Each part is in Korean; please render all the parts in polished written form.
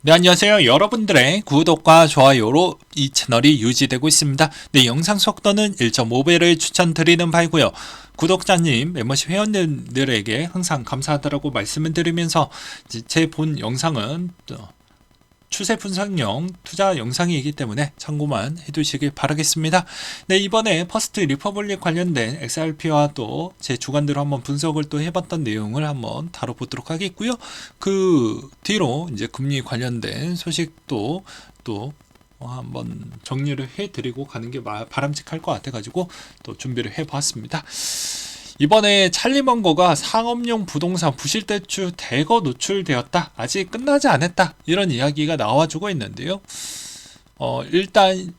네, 안녕하세요. 여러분들의 구독과 좋아요로 이 채널이 유지되고 있습니다. 네, 영상 속도는 1.5배를 추천드리는 바이고요. 구독자님, 멤버십 회원들에게 항상 감사하다고 말씀을 드리면서 제 본 영상은 추세 분석용 투자 영상이기 때문에 참고만 해두시길 바라겠습니다. 네, 이번에 퍼스트 리퍼블릭 관련된 XRP와 또 제 주관대로 한번 분석을 또 해봤던 내용을 한번 다뤄보도록 하겠고요. 그 뒤로 이제 금리 관련된 소식도 또 한번 정리를 해드리고 가는 게 바람직할 것 같아가지고 또 준비를 해봤습니다. 이번에 찰리먼거가 상업용 부동산 부실대출 대거 노출되었다. 아직 끝나지 않았다. 이런 이야기가 나와주고 있는데요. 일단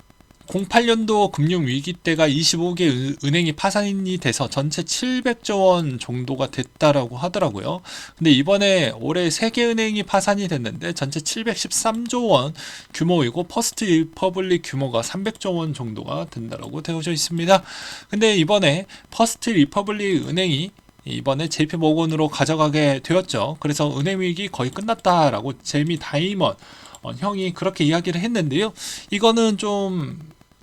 08년도 금융위기 때가 25개 은행이 파산이 돼서 전체 700조 원 정도가 됐다라고 하더라고요. 근데 이번에 올해 3개 은행이 파산이 됐는데 전체 713조 원 규모이고 퍼스트 리퍼블릭 규모가 300조 원 정도가 된다라고 되어져 있습니다. 근데 이번에 퍼스트 리퍼블릭 은행이 이번에 JP모건으로 가져가게 되었죠. 그래서 은행 위기 거의 끝났다라고 제이미 다이먼 형이 그렇게 이야기를 했는데요. 이거는 좀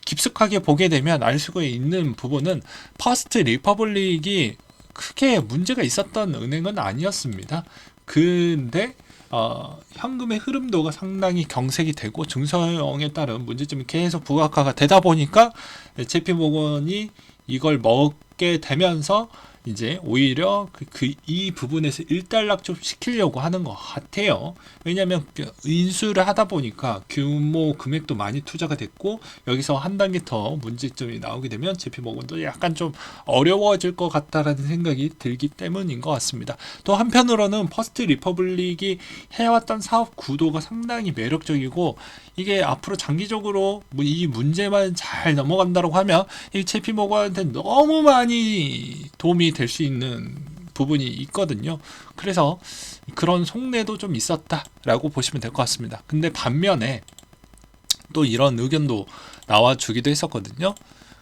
깊숙하게 보게 되면 알 수가 있는 부분은 퍼스트 리퍼블릭이 크게 문제가 있었던 은행은 아니었습니다. 근데 현금의 흐름도가 상당히 경색이 되고 증서형에 따른 문제점이 계속 부각화가 되다 보니까 JP모건이 이걸 먹게 되면서 이제 오히려 이 부분에서 일단락 좀 시키려고 하는 것 같아요. 왜냐하면 인수를 하다 보니까 규모 금액도 많이 투자가 됐고 여기서 한 단계 더 문제점이 나오게 되면 JP모건도 약간 좀 어려워질 것 같다라는 생각이 들기 때문인 것 같습니다. 또 한편으로는 퍼스트 리퍼블릭이 해왔던 사업 구도가 상당히 매력적이고 이게 앞으로 장기적으로 이 문제만 잘 넘어간다고 하면 이 JP모건한테 너무 많이 도움이 될 수 있는 부분이 있거든요. 그래서 그런 속내도 좀 있었다라고 보시면 될 것 같습니다. 근데 반면에 또 이런 의견도 나와주기도 했었거든요.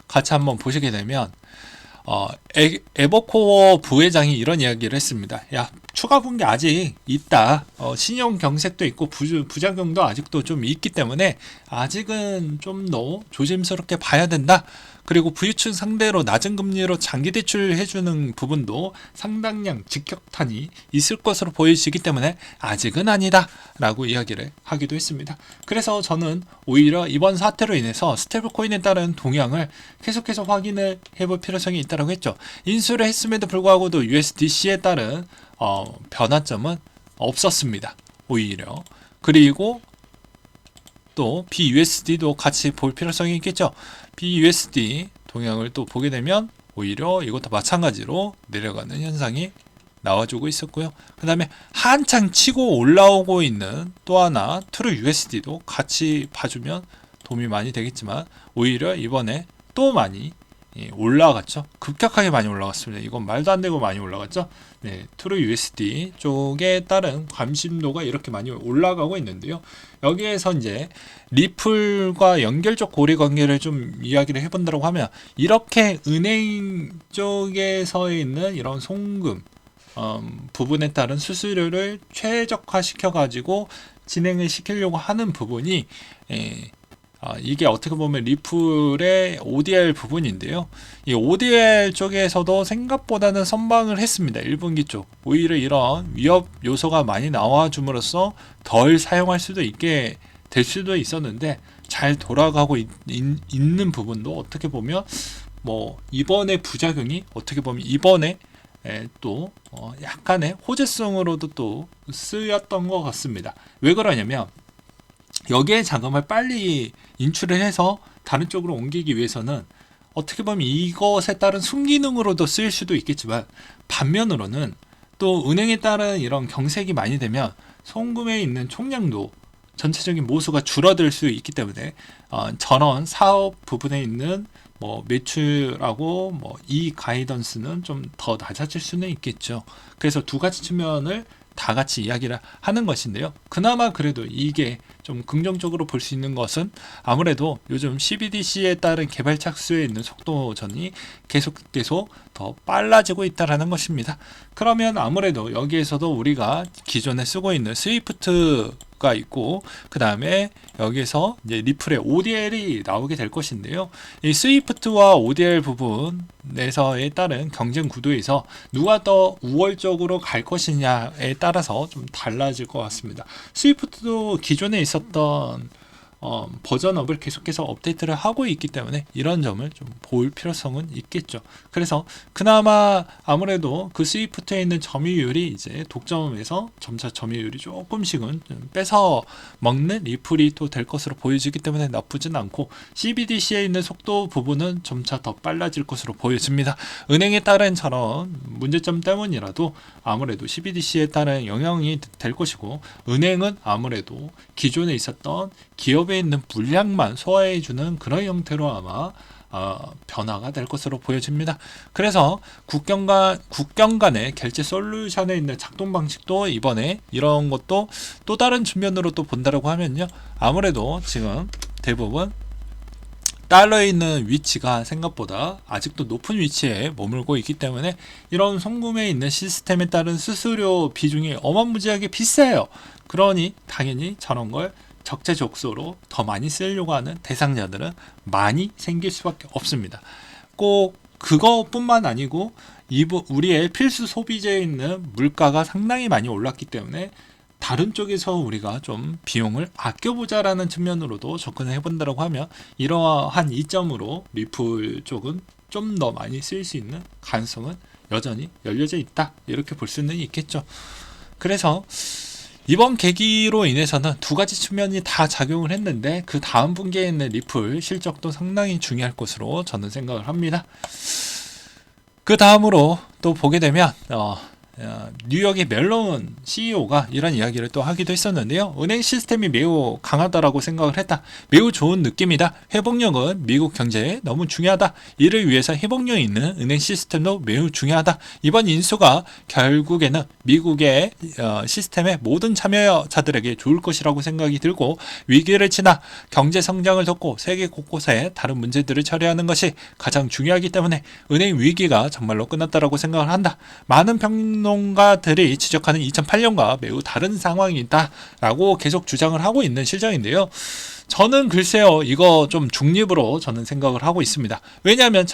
같이 한번 보시게 되면 에버코어 부회장이 이런 이야기를 했습니다. 야, 추가 분기 아직 있다. 신용 경색도 있고 부작용도 아직도 좀 있기 때문에 아직은 좀 더 조심스럽게 봐야 된다. 그리고 부유층 상대로 낮은 금리로 장기 대출 해주는 부분도 상당량 직격탄이 있을 것으로 보이시기 때문에 아직은 아니다 라고 이야기를 하기도 했습니다. 그래서 저는 오히려 이번 사태로 인해서 스테이블 코인에 따른 동향을 계속해서 확인을 해볼 필요성이 있다고 했죠. 인수를 했음에도 불구하고도 USDC에 따른 변화점은 없었습니다. 오히려. 그리고 또 BUSD도 같이 볼 필요성이 있겠죠. BUSD 동향을 또 보게 되면 오히려 이것도 마찬가지로 내려가는 현상이 나와주고 있었고요. 그 다음에 한창 치고 올라오고 있는 또 하나 트루 USD도 같이 봐주면 도움이 많이 되겠지만 오히려 이번에 또 많이 올라갔죠. 급격하게 많이 올라갔습니다. 이건 말도 안 되고 많이 올라갔죠. 네, 트루 USD 쪽에 따른 관심도가 이렇게 많이 올라가고 있는데요. 여기에서 이제 리플과 연결적 고리 관계를 좀 이야기를 해본다고 하면 이렇게 은행 쪽에서 있는 이런 송금 부분에 따른 수수료를 최적화 시켜가지고 진행을 시키려고 하는 부분이 이게 어떻게 보면 리플의 ODR 부분인데요. 이 ODR 쪽에서도 생각보다는 선방을 했습니다. 1분기 쪽. 오히려 이런 위협 요소가 많이 나와줌으로써 덜 사용할 수도 있게 될 수도 있었는데 잘 돌아가고 있는 부분도 어떻게 보면 이번에 부작용이 어떻게 보면 이번에 또 약간의 호재성으로도 또 쓰였던 것 같습니다. 왜 그러냐면 여기에 자금을 빨리 인출을 해서 다른 쪽으로 옮기기 위해서는 어떻게 보면 이것에 따른 순기능으로도 쓰일 수도 있겠지만 반면으로는 또 은행에 따른 이런 경색이 많이 되면 송금에 있는 총량도 전체적인 모수가 줄어들 수 있기 때문에 전원 사업 부분에 있는 매출하고 이 가이던스는 좀 더 낮아질 수는 있겠죠. 그래서 두 가지 측면을 다 같이 이야기를 하는 것인데요. 그나마 그래도 이게 좀 긍정적으로 볼 수 있는 것은 아무래도 요즘 CBDC에 따른 개발 착수에 있는 속도전이 계속 더 빨라지고 있다는 것입니다. 그러면 아무래도 여기에서도 우리가 기존에 쓰고 있는 스위프트 가 있고, 그 다음에 여기서 이제 리플의 ODL이 나오게 될 것인데요. 이 스위프트와 ODL 부분에서에 따른 경쟁 구도에서 누가 더 우월적으로 갈 것이냐에 따라서 좀 달라질 것 같습니다. 스위프트도 기존에 있었던 버전업을 계속해서 업데이트를 하고 있기 때문에 이런 점을 좀 볼 필요성은 있겠죠. 그래서 그나마 아무래도 그 스위프트에 있는 점유율이 이제 독점에서 점차 점유율이 조금씩은 좀 뺏어 먹는 리플이 또 될 것으로 보여지기 때문에 나쁘진 않고, CBDC에 있는 속도 부분은 점차 더 빨라질 것으로 보여집니다. 은행에 따른 저런 문제점 때문이라도 아무래도 CBDC에 따른 영향이 될 것이고, 은행은 아무래도 기존에 있었던 기업에 있는 물량만 소화해주는 그런 형태로 아마 변화가 될 것으로 보여집니다. 그래서 국경 간의 결제 솔루션에 있는 작동 방식도 이번에 이런 것도 또 다른 측면으로 또 본다라고 하면요, 아무래도 지금 대부분 달러에 있는 위치가 생각보다 아직도 높은 위치에 머물고 있기 때문에 이런 송금에 있는 시스템에 따른 수수료 비중이 어마무지하게 비싸요. 그러니 당연히 저런 걸 적재적소로 더 많이 쓰려고 하는 대상자들은 많이 생길 수밖에 없습니다. 꼭 그것뿐만 아니고 우리의 필수 소비재에 있는 물가가 상당히 많이 올랐기 때문에 다른 쪽에서 우리가 좀 비용을 아껴보자라는 측면으로도 접근을 해본다고 하면 이러한 이점으로 리플 쪽은 좀 더 많이 쓰일 수 있는 가능성은 여전히 열려져 있다, 이렇게 볼 수는 있겠죠. 그래서 이번 계기로 인해서는 두 가지 측면이 다 작용을 했는데, 그 다음 분기에 있는 리플 실적도 상당히 중요할 것으로 저는 생각을 합니다. 그 다음으로 또 보게 되면 뉴욕의 멜론 CEO가 이런 이야기를 또 하기도 했었는데요. 은행 시스템이 매우 강하다라고 생각을 했다. 매우 좋은 느낌이다. 회복력은 미국 경제에 너무 중요하다. 이를 위해서 회복력 있는 은행 시스템도 매우 중요하다. 이번 인수가 결국에는 미국의 시스템의 모든 참여자들에게 좋을 것이라고 생각이 들고, 위기를 지나 경제 성장을 돕고 세계 곳곳에 다른 문제들을 처리하는 것이 가장 중요하기 때문에 은행 위기가 정말로 끝났다라고 생각을 한다. 많은 평론가들이 지적하는 2008년과 매우 다른 상황이다 라고 계속 주장을 하고 있는 실정인데요. 저는 글쎄요, 이거 좀 중립으로 저는 생각을 하고 있습니다. 왜냐하면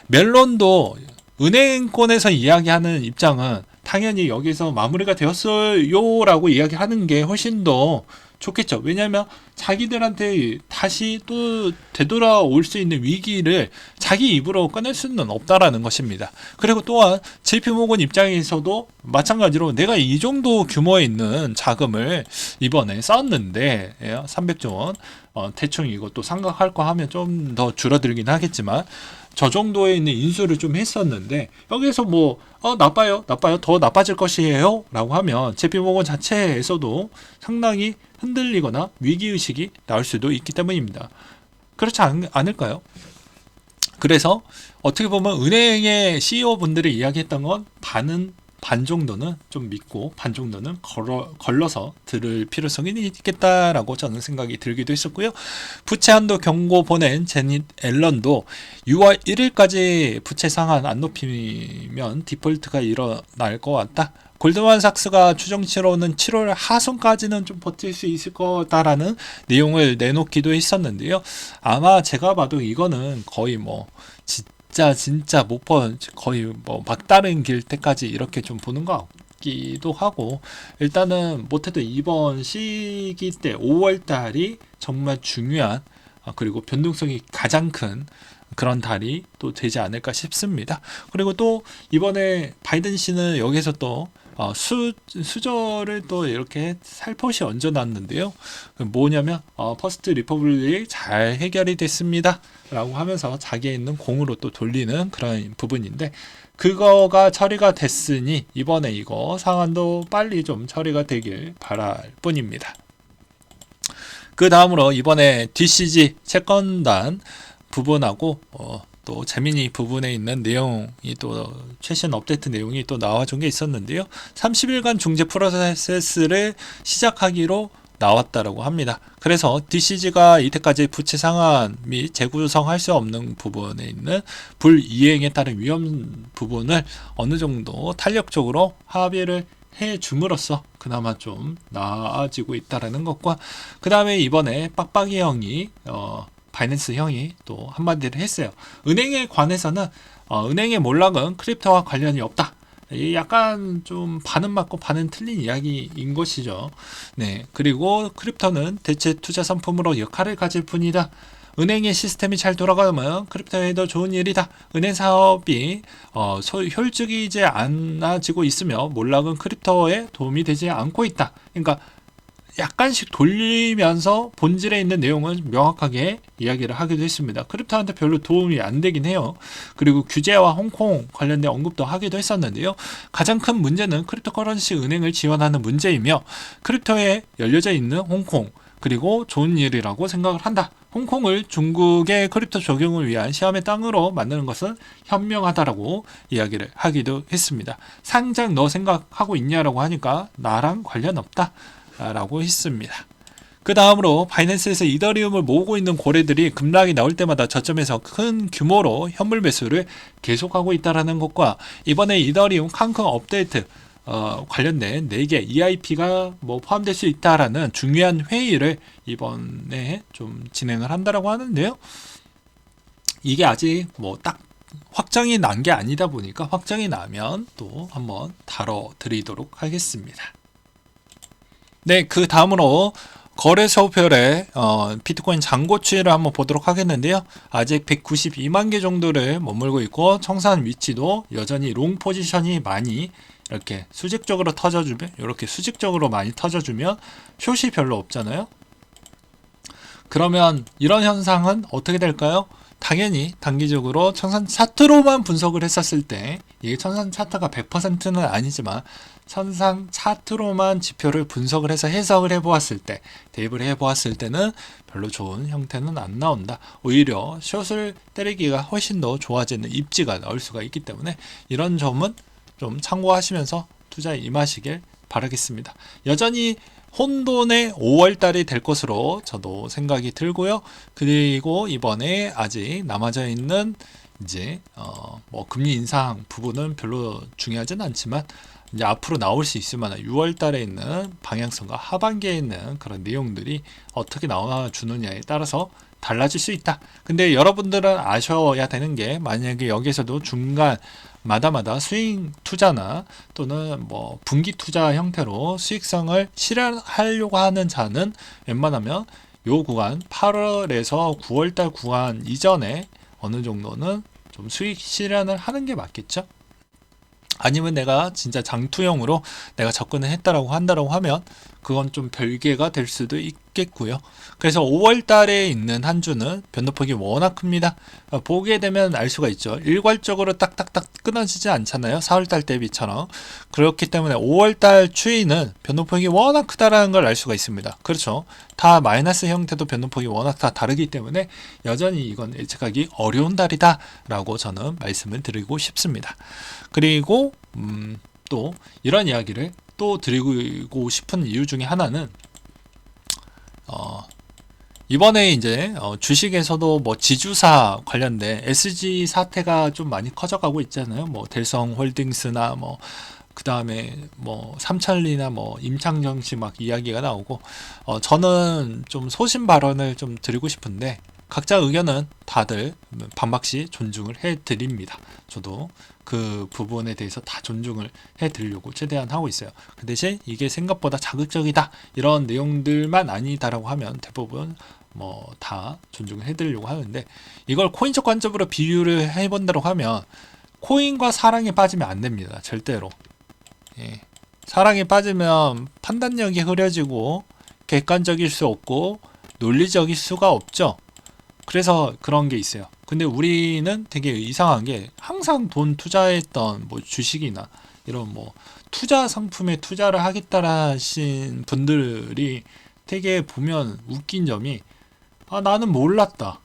멜론도 은행권에서 이야기하는 입장은 당연히 여기서 마무리가 되었어요 라고 이야기하는 게 훨씬 더 좋겠죠. 왜냐하면 자기들한테 다시 또 되돌아올 수 있는 위기를 자기 입으로 꺼낼 수는 없다라는 것입니다. 그리고 또한 JP모건 입장에서도 마찬가지로 내가 이 정도 규모에 있는 자금을 이번에 썼는데 300조 원 대충 이것도 생각할 거 하면 좀 더 줄어들긴 하겠지만 저 정도에 있는 인수를 좀 했었는데, 여기에서 나빠요 더 나빠질 것이에요 라고 하면 JP모건 자체에서도 상당히 흔들리거나 위기의식이 나올 수도 있기 때문입니다. 그렇지 않을까요? 그래서 어떻게 보면 은행의 CEO분들이 이야기했던 건 반 정도는 좀 믿고 반 정도는 걸러서 들을 필요성이 있겠다라고 저는 생각이 들기도 했었고요. 부채 한도 경고 보낸 제닛 앨런도 6월 1일까지 부채 상한 안 높이면 디폴트가 일어날 것 같다. 골드만삭스가 추정치로는 7월 하순까지는 좀 버틸 수 있을 거다라는 내용을 내놓기도 했었는데요. 아마 제가 봐도 이거는 거의 진짜 못 거의 막다른 길 때까지 이렇게 좀 보는 것 같기도 하고, 일단은 못해도 이번 시기 때 5월 달이 정말 중요한 그리고 변동성이 가장 큰 그런 달이 또 되지 않을까 싶습니다. 그리고 또 이번에 바이든 씨는 여기서 또 수저를 또 이렇게 살포시 얹어놨는데요. 뭐냐면 퍼스트 리퍼블릭 잘 해결이 됐습니다 라고 하면서 자기에 있는 공으로 또 돌리는 그런 부분인데, 그거가 처리가 됐으니 이번에 이거 상한도 빨리 좀 처리가 되길 바랄 뿐입니다. 그 다음으로 이번에 DCG 채권단 부분하고 또 재미니 부분에 있는 내용이 또 최신 업데이트 내용이 또 나와준 게 있었는데요. 30일간 중재 프로세스를 시작하기로 나왔다라고 합니다. 그래서 DCG가 이때까지 부채 상환 및 재구성할 수 없는 부분에 있는 불이행에 따른 위험 부분을 어느 정도 탄력적으로 합의를 해 줌으로써 그나마 좀 나아지고 있다라는 것과, 그 다음에 이번에 빡빡이 형이 바이낸스 형이 또 한마디를 했어요. 은행에 관해서는 은행의 몰락은 크립토와 관련이 없다. 이 약간 좀 반은 맞고 반은 틀린 이야기인 것이죠. 네, 그리고 크립토는 대체 투자 상품으로 역할을 가질 뿐이다. 은행의 시스템이 잘 돌아가면 크립토에도 좋은 일이다. 은행 사업이 효율적이지 않아지고 있으며 몰락은 크립토에 도움이 되지 않고 있다. 그러니까 약간씩 돌리면서 본질에 있는 내용은 명확하게 이야기를 하기도 했습니다. 크립토한테 별로 도움이 안 되긴 해요. 그리고 규제와 홍콩 관련된 언급도 하기도 했었는데요. 가장 큰 문제는 크립토커런시 은행을 지원하는 문제이며, 크립토에 열려져 있는 홍콩, 그리고 좋은 일이라고 생각을 한다. 홍콩을 중국의 크립토 적용을 위한 시험의 땅으로 만드는 것은 현명하다라고 이야기를 하기도 했습니다. 상장 너 생각하고 있냐라고 하니까 나랑 관련 없다 라고 했습니다. 그 다음으로 바이낸스에서 이더리움을 모으고 있는 고래들이 급락이 나올 때마다 저점에서 큰 규모로 현물 매수를 계속하고 있다는 것과, 이번에 이더리움 칸큰 업데이트 관련된 4개 EIP가 뭐 포함될 수 있다라는 중요한 회의를 이번에 좀 진행을 한다라고 하는데요. 이게 아직 뭐 딱 확정이 난 게 아니다 보니까 확정이 나면 또 한번 다뤄드리도록 하겠습니다. 네, 그 다음으로 거래소별의 비트코인 잔고치를 한번 보도록 하겠는데요. 아직 192만 개 정도를 머물고 있고, 청산 위치도 여전히 롱 포지션이 많이 이렇게 수직적으로 터져주면, 이렇게 수직적으로 많이 터져주면 숏이 별로 없잖아요. 그러면 이런 현상은 어떻게 될까요? 당연히 단기적으로 청산 차트로만 분석을 했었을 때, 이게 청산 차트가 100%는 아니지만 천상 차트로만 지표를 분석을 해서 해석을 해보았을 때, 대입을 해보았을 때는 별로 좋은 형태는 안 나온다. 오히려 숏을 때리기가 훨씬 더 좋아지는 입지가 나올 수가 있기 때문에 이런 점은 좀 참고하시면서 투자에 임하시길 바라겠습니다. 여전히 혼돈의 5월달이 될 것으로 저도 생각이 들고요. 그리고 이번에 아직 남아져 있는 이제 뭐 금리 인상 부분은 별로 중요하진 않지만, 이제 앞으로 나올 수 있을 만한 6월 달에 있는 방향성과 하반기에 있는 그런 내용들이 어떻게 나와주느냐에 따라서 달라질 수 있다. 근데 여러분들은 아셔야 되는 게, 만약에 여기서도 중간 마다마다 수익 투자나 또는 뭐 분기 투자 형태로 수익성을 실현하려고 하는 자는 웬만하면 요 구간 8월에서 9월달 구간 이전에 어느 정도는 좀 수익 실현을 하는 게 맞겠죠. 아니면 내가 진짜 장투형으로 내가 접근을 했다라고 한다라고 하면 그건 좀 별개가 될 수도 있겠고요. 그래서 5월 달에 있는 한 주는 변동폭이 워낙 큽니다. 보게 되면 알 수가 있죠. 일괄적으로 딱딱딱 끊어지지 않잖아요. 4월 달 대비처럼. 그렇기 때문에 5월 달 추이는 변동폭이 워낙 크다라는 걸 알 수가 있습니다. 그렇죠. 다 마이너스 형태도 변동폭이 워낙 다 다르기 때문에 여전히 이건 예측하기 어려운 달이다 라고 저는 말씀을 드리고 싶습니다. 그리고 또 이런 이야기를 또 드리고 싶은 이유 중에 하나는, 이번에 이제 주식에서도 뭐 지주사 관련된 SG 사태가 좀 많이 커져가고 있잖아요. 뭐 델성홀딩스나 뭐 그 다음에 뭐 삼천리나 뭐 임창정씨 막 이야기가 나오고, 저는 좀 소신 발언을 좀 드리고 싶은데, 각자 의견은 다들 반박시 존중을 해드립니다. 저도 그 부분에 대해서 다 존중을 해드리려고 최대한 하고 있어요. 그 대신 이게 생각보다 자극적이다 이런 내용들만 아니다라고 하면 대부분 뭐 다 존중을 해드리려고 하는데, 이걸 코인적 관점으로 비유를 해본다고 하면 코인과 사랑에 빠지면 안 됩니다. 절대로. 예. 사랑에 빠지면 판단력이 흐려지고 객관적일 수 없고 논리적일 수가 없죠. 그래서 그런 게 있어요. 근데 우리는 되게 이상한 게, 항상 돈 투자했던 뭐 주식이나 이런 뭐 투자 상품에 투자를 하겠다라 하신 분들이 되게 보면 웃긴 점이, 나는 몰랐다.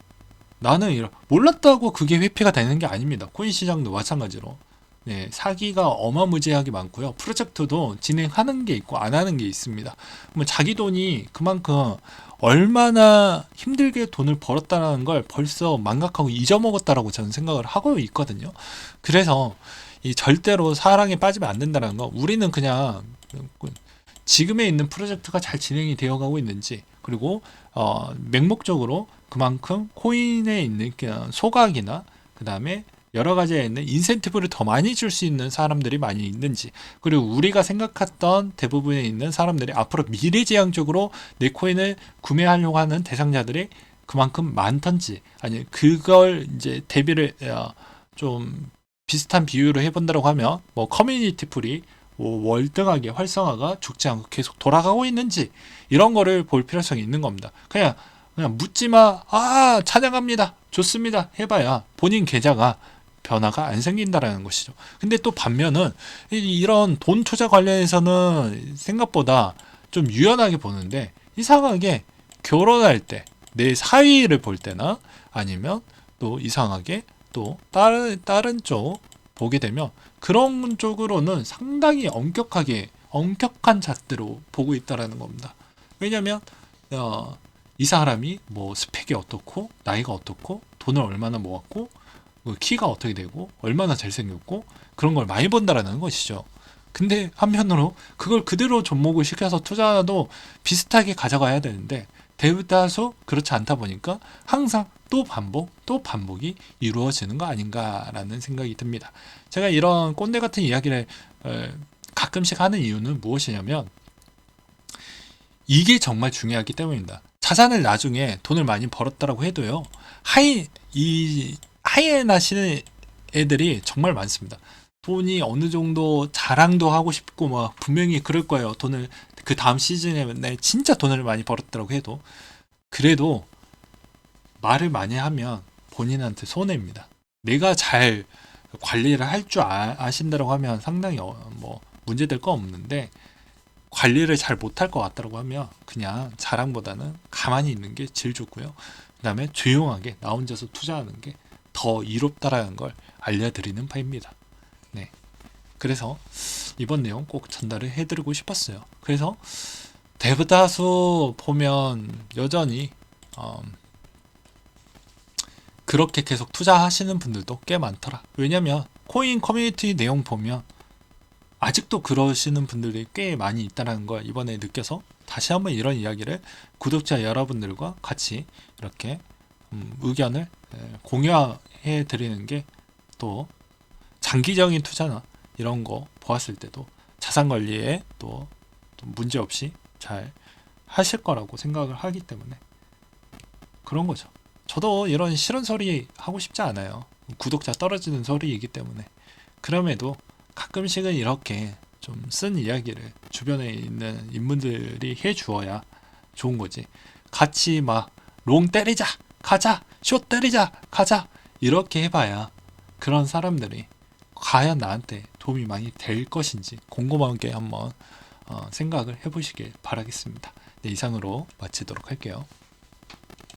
나는 몰랐다고 그게 회피가 되는 게 아닙니다. 코인 시장도 마찬가지로. 네, 사기가 어마무지하게 많고요. 프로젝트도 진행하는 게 있고 안 하는 게 있습니다. 뭐 자기 돈이 그만큼 얼마나 힘들게 돈을 벌었다는 걸 벌써 망각하고 잊어먹었다라고 저는 생각을 하고 있거든요. 그래서 이 절대로 사랑에 빠지면 안 된다는 거, 우리는 그냥 지금에 있는 프로젝트가 잘 진행이 되어가고 있는지, 그리고 맹목적으로 그만큼 코인에 있는 소각이나 그 다음에 여러 가지에 있는 인센티브를 더 많이 줄 수 있는 사람들이 많이 있는지, 그리고 우리가 생각했던 대부분에 있는 사람들이 앞으로 미래지향적으로 내 코인을 구매하려고 하는 대상자들이 그만큼 많던지, 아니 그걸 이제 대비를 좀 비슷한 비유로 해본다고 하면 뭐 커뮤니티 풀이 월등하게 활성화가 죽지 않고 계속 돌아가고 있는지, 이런 거를 볼 필요성이 있는 겁니다. 그냥 묻지마, 찬양합니다, 좋습니다 해봐야 본인 계좌가 변화가 안 생긴다라는 것이죠. 근데 또 반면은 이런 돈 투자 관련해서는 생각보다 좀 유연하게 보는데, 이상하게 결혼할 때 내 사위를 볼 때나 아니면 또 이상하게 또 다른 쪽 보게 되면 그런 쪽으로는 상당히 엄격한 잣대로 보고 있다라는 겁니다. 왜냐면 이 사람이 뭐 스펙이 어떻고 나이가 어떻고 돈을 얼마나 모았고 키가 어떻게 되고 얼마나 잘생겼고 그런 걸 많이 본다라는 것이죠. 근데 한편으로 그걸 그대로 접목을 시켜서 투자도 비슷하게 가져가야 되는데 대다수 그렇지 않다 보니까 항상 또 반복이 이루어지는 거 아닌가라는 생각이 듭니다. 제가 이런 꼰대 같은 이야기를 가끔씩 하는 이유는 무엇이냐면, 이게 정말 중요하기 때문입니다. 자산을 나중에 돈을 많이 벌었다라고 해도요, 하이엔 하시는 애들이 정말 많습니다. 돈이 어느 정도 자랑도 하고 싶고 막 분명히 그럴 거예요. 돈을 그 다음 시즌에 진짜 돈을 많이 벌었다고 해도, 그래도 말을 많이 하면 본인한테 손해입니다. 내가 잘 관리를 할 줄 아신다고 하면 상당히 뭐 문제될 거 없는데, 관리를 잘 못할 것 같다고 하면 그냥 자랑보다는 가만히 있는 게 제일 좋고요. 그 다음에 조용하게 나 혼자서 투자하는 게 더 이롭다라는 걸 알려드리는 바입니다. 네. 그래서 이번 내용 꼭 전달을 해드리고 싶었어요. 그래서 대다수 보면 여전히 그렇게 계속 투자하시는 분들도 꽤 많더라. 왜냐면 코인 커뮤니티 내용 보면 아직도 그러시는 분들이 꽤 많이 있다는 걸 이번에 느껴서 다시 한번 이런 이야기를 구독자 여러분들과 같이 이렇게 의견을 공유해 드리는 게, 또 장기적인 투자나 이런 거 보았을 때도 자산 관리에 또 문제 없이 잘 하실 거라고 생각을 하기 때문에 그런 거죠. 저도 이런 싫은 소리 하고 싶지 않아요. 구독자 떨어지는 소리이기 때문에. 그럼에도 가끔씩은 이렇게 좀 쓴 이야기를 주변에 있는 인물들이 해 주어야 좋은 거지. 같이 막 롱 때리자, 가자, 숏 때리자, 가자, 이렇게 해봐야 그런 사람들이 과연 나한테 도움이 많이 될 것인지 곰곰하게 한번 생각을 해보시길 바라겠습니다. 네, 이상으로 마치도록 할게요.